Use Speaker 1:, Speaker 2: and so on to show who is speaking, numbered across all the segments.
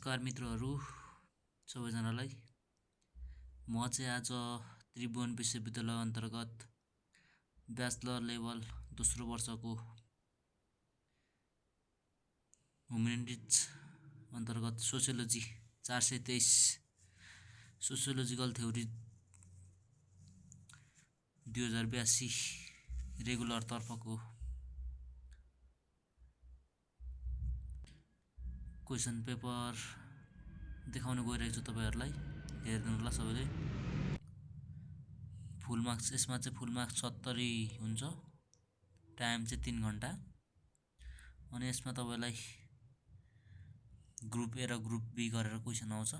Speaker 1: नमस्कार मित्रहरू सबैजनालाई। म चाहिँ आज त्रिभुवन विश्वविद्यालय अन्तर्गत ब्याचलर लेभल दोस्रो वर्षको ह्युम्यानिटिज अन्तर्गत सोसियोलोजी 423 सोसियोलोजिकल थ्योरी 2082 रेगुलर तर्फको क्वेसन पेपर देखाउन गइरहेको छु तपाईहरुलाई। हेर्नु होला सबैले। फुल मार्क्स यसमा चाहिँ फुल मार्क्स 70 हुन्छ। टाइम चाहिँ 3 घण्टा। अनि यसमा तपाईलाई ग्रुप ए र ग्रुप बी गरेर क्वेसन आउँछ।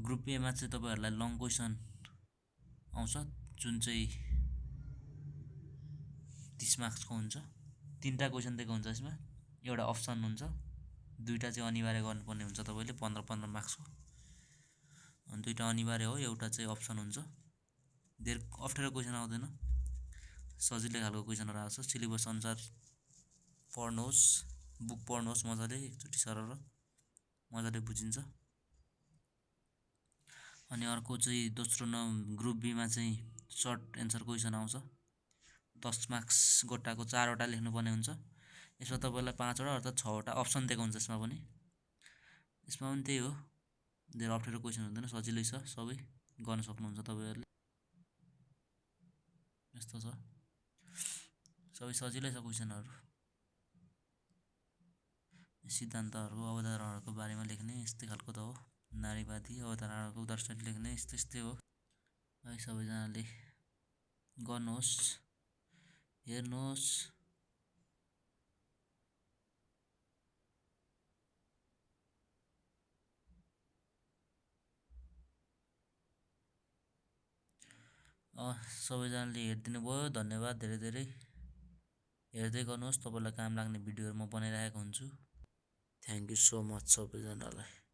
Speaker 1: ग्रुप ए मा चाहिँ तपाईहरुलाई लङ क्वेसन आउँछ जुन चाहिँ 30 मार्क्स को हुन्छ। तीनटा क्वेसन दिएको हुन्छ यसमा। एउटा अप्सन हुन्छ, दुईटा चाहिँ अनिवार्य गर्नुपर्ने हुन्छ तपाईले 15 मार्क्स को। अनि दुईटा अनिवार्य हो, एउटा चाहिँ अप्सन हुन्छ। धेर अप्ठ्यारो क्वेसन आउँदैन, सजिलै खालको क्वेसनहरु आउँछ। सिलेबस अनुसार पढ्नुहोस्, बुक पढ्नुहोस् मजाले, एकचोटी सरर मजाले बुझिन्छ। अनि अर्को चाहिँ दोस्रो ग्रुप बी मा चाहिँ सर्ट एन्सर क्वेसन आउँछ। 10 मार्क्स गोटाको 4 वटा लेख्नुपर्ने हुन्छ। यसमा तपाईलाई 5 वटा अर्थात 6 वटा अप्सन दिएको हुन्छ यसमा पनि। यसमा पनि त्यही हो, धेरै अप्ठ्यारो क्वेसन हुँदैन, सजिलै छ, सबै गर्न सक्नुहुन्छ तपाईहरुले। यस्तो छ, सबै सजिलै छ क्वेसनहरु। सिद्धान्तहरुको अवधारणाहरुको बारेमा लेख्ने यस्तै खालको त हो। नारीवादी अवधारणाको दर्शन लेख्ने यस्तै हो। है सबैजनाले गर्नुहोस्, हेर्नुहोस्। सबैजनाले हेरिदिनु भयो, धन्यवाद धेरै धेरै। हेर्दै गर्नुहोस्, तपाईलाई काम लाग्ने भिडियोहरु म बनाइरहेको हुन्छु। थ्यांक यू सो मच सबैजनालाई।